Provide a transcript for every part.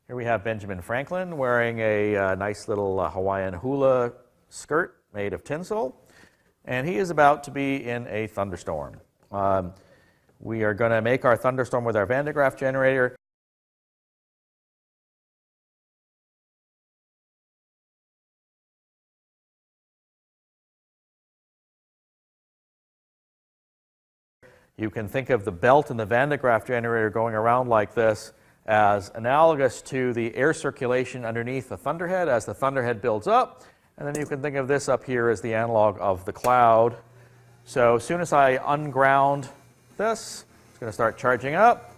Here we have Benjamin Franklin wearing a nice little Hawaiian hula skirt made of tinsel, and he is about to be in a thunderstorm. We are going to make our thunderstorm with our Van de Graaff generator. You can think of the belt in the Van de Graaff generator going around like this as analogous to the air circulation underneath the thunderhead as the thunderhead builds up. And then you can think of this up here as the analog of the cloud. So as soon as I unground this, it's going to start charging up.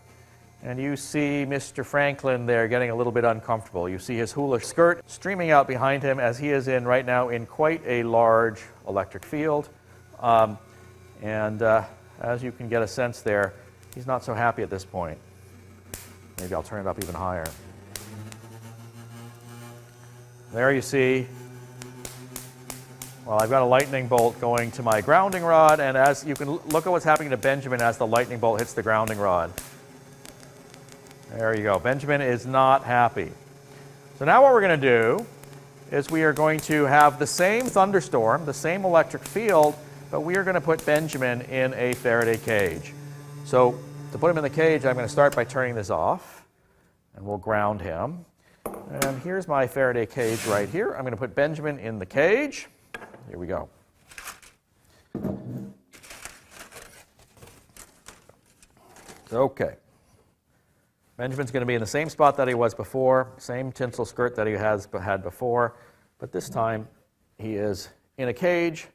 And you see Mr. Franklin there getting a little bit uncomfortable. You see his hula skirt streaming out behind him as he is in right now in quite a large electric field. As you can get a sense there, he's not so happy at this point. Maybe I'll turn it up even higher. There you see, well, I've got a lightning bolt going to my grounding rod, and as you can look at what's happening to Benjamin as the lightning bolt hits the grounding rod. There you go. Benjamin is not happy. So now what we're going to do is we are going to have the same thunderstorm, the same electric field, but we are going to put Benjamin in a Faraday cage. So to put him in the cage, I'm going to start by turning this off, and we'll ground him. And here's my Faraday cage right here. I'm going to put Benjamin in the cage. Here we go. Okay. Benjamin's going to be in the same spot that he was before, same tinsel skirt that he had before, but this time he is in a cage.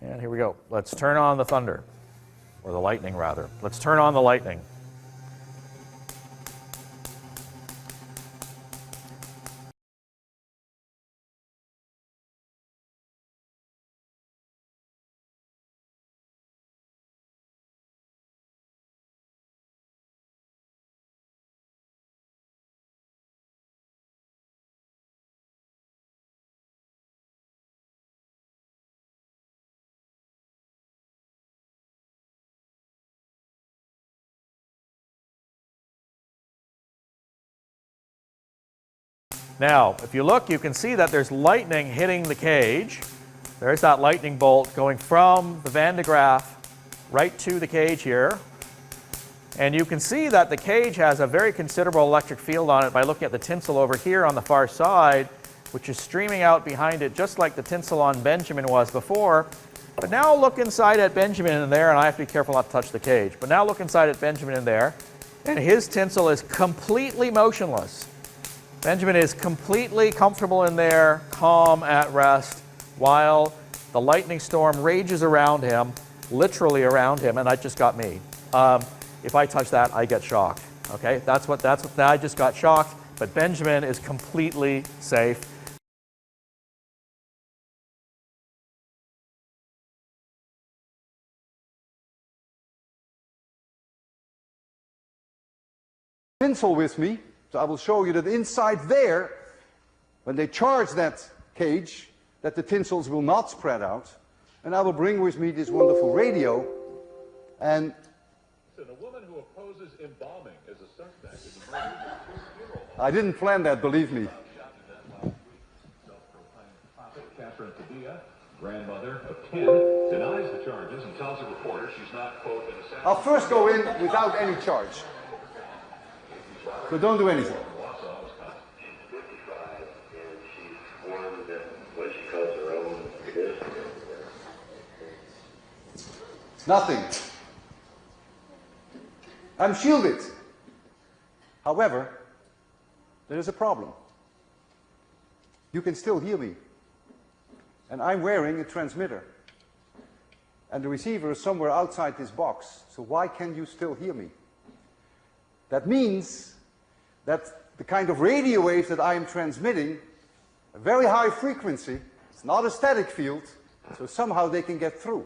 And here we go. Let's turn on the thunder, or the lightning rather. Let's turn on the lightning. Now, if you look, you can see that there's lightning hitting the cage. There's that lightning bolt going from the Van de Graaff right to the cage here. And you can see that the cage has a very considerable electric field on it by looking at the tinsel over here on the far side, which is streaming out behind it just like the tinsel on Benjamin was before. But now look inside at Benjamin in there, and I have to be careful not to touch the cage. But now look inside at Benjamin in there, and his tinsel is completely motionless. Benjamin is completely comfortable in there, calm, at rest, while the lightning storm rages around him, literally around him, and that just got me. If I touch that, I get shocked. Okay, that's what I just got shocked, but Benjamin is completely safe. Tinsel with me. So I will show you that inside there, when they charge that cage, that the tinsels will not spread out. And I will bring with me this wonderful radio. And a woman who opposes embalming is a suspect in the murder of his funeral. I didn't plan that, believe me. Catherine Padilla, grandmother of 10, denies the charges and tells a reporter she's not, quote, an assassin. I'll first go in without any charge. So don't do anything. Nothing. I'm shielded. However, there is a problem. You can still hear me. And I'm wearing a transmitter. And the receiver is somewhere outside this box. So why can you still hear me? That means that the kind of radio waves that I am transmitting, a very high frequency, it's not a static field, so somehow they can get through.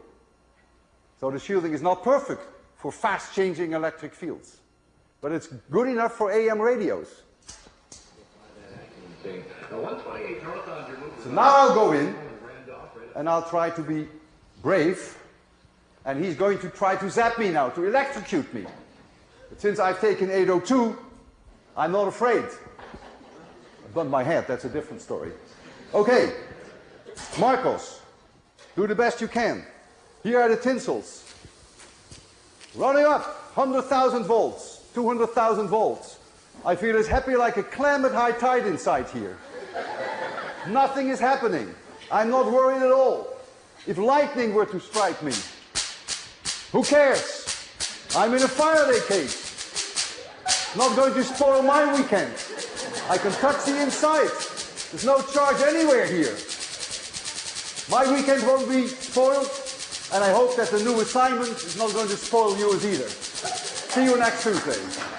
So the shielding is not perfect for fast changing electric fields, but it's good enough for AM radios. So now I'll go in and I'll try to be brave And he's going to try to zap me now, to electrocute me. But since I've taken 802, I'm not afraid. I've done my head, that's a different story. Okay, Marcos, do the best you can. Here are the tinsels. Running up, 100,000 volts, 200,000 volts. I feel as happy like a clam at high tide inside here. Nothing is happening. I'm not worried at all. If lightning were to strike me, who cares? I'm in a Faraday cage. Not going to spoil my weekend. I can touch the inside. There's no charge anywhere here. My weekend won't be spoiled, and I hope that the new assignment is not going to spoil yours either. See you next Tuesday.